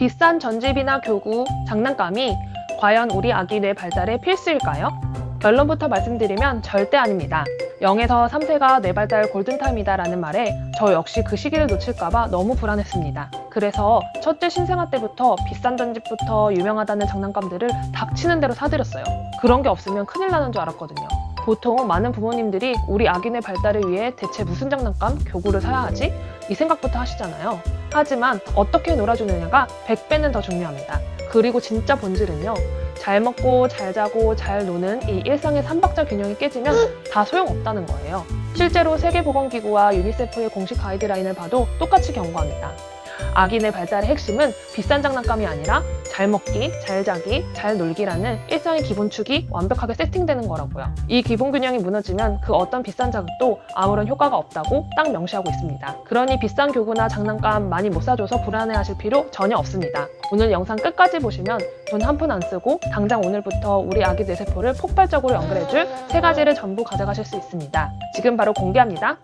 비싼 전집이나 교구, 장난감이 과연 우리 아기 뇌 발달에 필수일까요? 결론부터 말씀드리면 절대 아닙니다. 0에서 3세가 뇌 발달 골든타임이다 라는 말에 저 역시 그 시기를 놓칠까봐 너무 불안했습니다. 그래서 첫째 신생아 때부터 비싼 전집부터 유명하다는 장난감들을 닥치는 대로 사드렸어요. 그런 게 없으면 큰일 나는 줄 알았거든요. 보통 많은 부모님들이 우리 아기 뇌 발달을 위해 대체 무슨 장난감, 교구를 사야 하지? 이 생각부터 하시잖아요. 하지만 어떻게 놀아주느냐가 100배는 더 중요합니다. 그리고 진짜 본질은요. 잘 먹고 잘 자고 잘 노는 이 일상의 삼박자 균형이 깨지면 다 소용없다는 거예요. 실제로 세계보건기구와 유니세프의 공식 가이드라인을 봐도 똑같이 경고합니다. 아기 뇌 발달의 핵심은 비싼 장난감이 아니라 잘 먹기, 잘 자기, 잘 놀기라는 일상의 기본축이 완벽하게 세팅되는 거라고요. 이 기본 균형이 무너지면 그 어떤 비싼 자극도 아무런 효과가 없다고 딱 명시하고 있습니다. 그러니 비싼 교구나 장난감 많이 못 사줘서 불안해하실 필요 전혀 없습니다. 오늘 영상 끝까지 보시면 돈 한 푼 안 쓰고 당장 오늘부터 우리 아기 뇌세포를 폭발적으로 연결해줄 3가지를 전부 가져가실 수 있습니다. 지금 바로 공개합니다.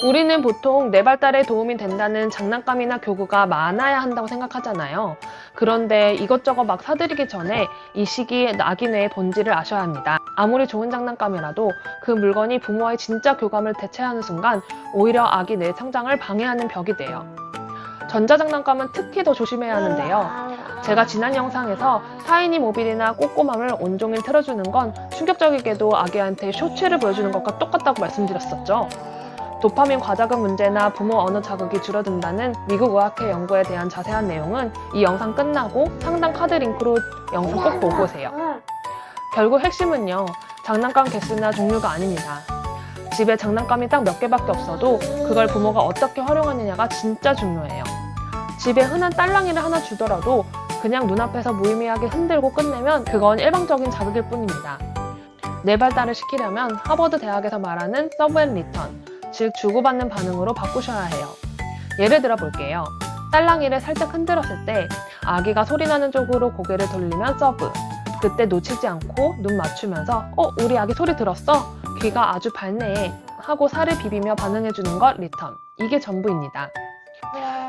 우리는 보통 뇌 발달에 도움이 된다는 장난감이나 교구가 많아야 한다고 생각하잖아요. 그런데 이것저것 막 사드리기 전에 이 시기에 아기 뇌의 본질을 아셔야 합니다. 아무리 좋은 장난감이라도 그 물건이 부모와의 진짜 교감을 대체하는 순간 오히려 아기 뇌의 성장을 방해하는 벽이 돼요. 전자장난감은 특히 더 조심해야 하는데요. 제가 지난 영상에서 타이니 모빌이나 꼬꼬맘을 온종일 틀어주는 건 충격적이게도 아기한테 쇼츠를 보여주는 것과 똑같다고 말씀드렸었죠. 도파민 과자급 문제나 부모 언어 자극이 줄어든다는 미국 의학회 연구에 대한 자세한 내용은 이 영상 끝나고 상단 카드 링크로 영상 꼭 보고 오세요. 결국 핵심은요, 장난감 개수나 종류가 아닙니다. 집에 장난감이 딱 몇 개밖에 없어도 그걸 부모가 어떻게 활용하느냐가 진짜 중요해요. 집에 흔한 딸랑이를 하나 주더라도 그냥 눈앞에서 무의미하게 흔들고 끝내면 그건 일방적인 자극일 뿐입니다. 뇌 발달을 시키려면 하버드 대학에서 말하는 서브 앤 리턴, 즉 주고받는 반응으로 바꾸셔야 해요. 예를 들어 볼게요. 딸랑이를 살짝 흔들었을 때 아기가 소리나는 쪽으로 고개를 돌리면 서브, 그때 놓치지 않고 눈 맞추면서 우리 아기 소리 들었어? 귀가 아주 밝네 하고 살을 비비며 반응해주는 것 리턴. 이게 전부입니다.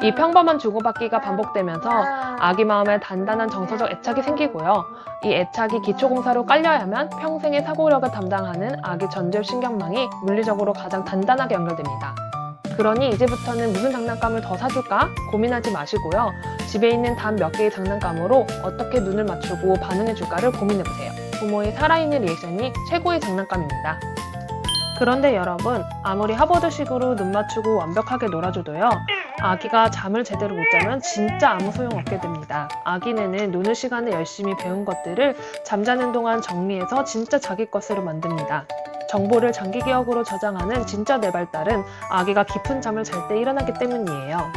이 평범한 주고받기가 반복되면서 아기 마음에 단단한 정서적 애착이 생기고요. 이 애착이 기초공사로 깔려야만 평생의 사고력을 담당하는 아기 전두엽신경망이 물리적으로 가장 단단하게 연결됩니다. 그러니 이제부터는 무슨 장난감을 더 사줄까 고민하지 마시고요. 집에 있는 단 몇 개의 장난감으로 어떻게 눈을 맞추고 반응해줄까를 고민해보세요. 부모의 살아있는 리액션이 최고의 장난감입니다. 그런데 여러분, 아무리 하버드식으로 눈 맞추고 완벽하게 놀아줘도요, 아기가 잠을 제대로 못 자면 진짜 아무 소용없게 됩니다. 아기 뇌는 노는 시간에 열심히 배운 것들을 잠자는 동안 정리해서 진짜 자기 것으로 만듭니다. 정보를 장기 기억으로 저장하는 진짜 뇌 발달은 아기가 깊은 잠을 잘 때 일어나기 때문이에요.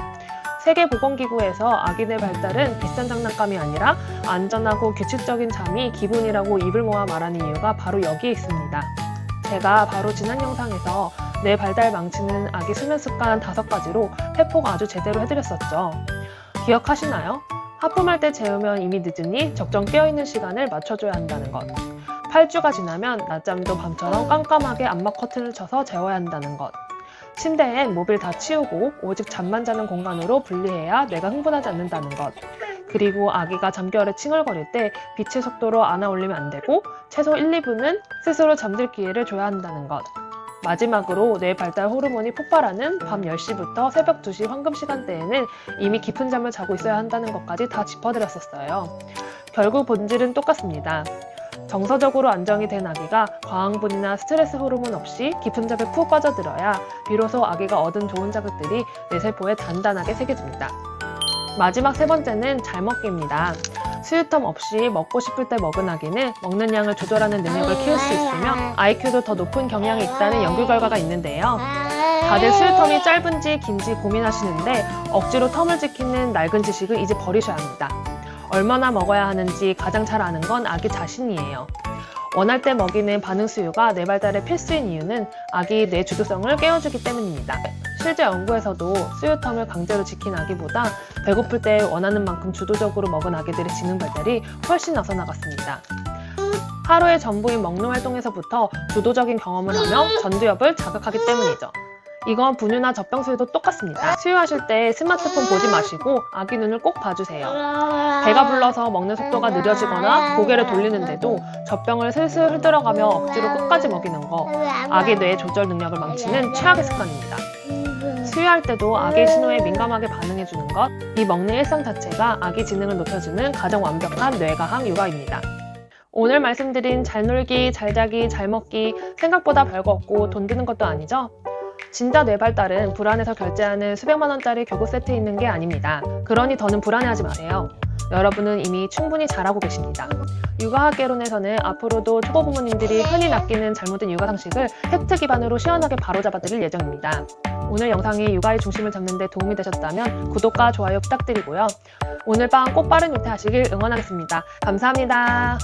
세계보건기구에서 아기 뇌 발달은 비싼 장난감이 아니라 안전하고 규칙적인 잠이 기본이라고 입을 모아 말하는 이유가 바로 여기에 있습니다. 제가 바로 지난 영상에서 뇌 발달 망치는 아기 수면 습관 5가지로 회포가 아주 제대로 해드렸었죠. 기억하시나요? 하품할 때 재우면 이미 늦으니 적정 깨어있는 시간을 맞춰줘야 한다는 것. 8주가 지나면 낮잠도 밤처럼 깜깜하게 암막 커튼을 쳐서 재워야 한다는 것. 침대엔 모빌 다 치우고 오직 잠만 자는 공간으로 분리해야 뇌가 흥분하지 않는다는 것. 그리고 아기가 잠결에 칭얼거릴 때 빛의 속도로 안아 올리면 안 되고 최소 1, 2분은 스스로 잠들 기회를 줘야 한다는 것. 마지막으로 뇌 발달 호르몬이 폭발하는 밤 10시부터 새벽 2시 황금 시간대에는 이미 깊은 잠을 자고 있어야 한다는 것까지 다 짚어드렸었어요. 결국 본질은 똑같습니다. 정서적으로 안정이 된 아기가 과흥분이나 스트레스 호르몬 없이 깊은 잠에 푹 빠져들어야 비로소 아기가 얻은 좋은 자극들이 뇌세포에 단단하게 새겨집니다. 마지막 3번째는 잘 먹기입니다. 수유텀 없이 먹고 싶을 때 먹은 아기는 먹는 양을 조절하는 능력을 키울 수 있으며 IQ도 더 높은 경향이 있다는 연구 결과가 있는데요. 다들 수유텀이 짧은지 긴지 고민하시는데 억지로 텀을 지키는 낡은 지식을 이제 버리셔야 합니다. 얼마나 먹어야 하는지 가장 잘 아는 건 아기 자신이에요. 원할 때 먹이는 반응 수유가 뇌 발달의 필수인 이유는 아기 뇌 주도성을 깨워주기 때문입니다. 실제 연구에서도 수유텀을 강제로 지킨 아기보다 배고플 때 원하는 만큼 주도적으로 먹은 아기들의 지능 발달이 훨씬 앞서 나갔습니다. 하루의 전부인 먹는 활동에서부터 주도적인 경험을 하며 전두엽을 자극하기 때문이죠. 이건 분유나 젖병 수유도 똑같습니다. 수유하실 때 스마트폰 보지 마시고 아기 눈을 꼭 봐주세요. 배가 불러서 먹는 속도가 느려지거나 고개를 돌리는데도 젖병을 슬슬 흘들어가며 억지로 끝까지 먹이는 거, 아기 뇌의 조절 능력을 망치는 최악의 습관입니다. 수유할 때도 아기 신호에 민감하게 반응해주는 것, 이 먹는 일상 자체가 아기 지능을 높여주는 가장 완벽한 뇌과학 육아입니다. 오늘 말씀드린 잘 놀기, 잘 자기, 잘 먹기, 생각보다 별거 없고 돈 드는 것도 아니죠? 진짜 뇌 발달은 불안해서 결제하는 수백만 원짜리 교구 세트에 있는 게 아닙니다. 그러니 더는 불안해하지 마세요. 여러분은 이미 충분히 잘하고 계십니다. 육아학개론에서는 앞으로도 초보 부모님들이 흔히 낚이는 잘못된 육아 상식을 팩트 기반으로 시원하게 바로잡아드릴 예정입니다. 오늘 영상이 육아의 중심을 잡는 데 도움이 되셨다면 구독과 좋아요 부탁드리고요. 오늘 밤 꼭 빠른 요퇴하시길 응원하겠습니다. 감사합니다.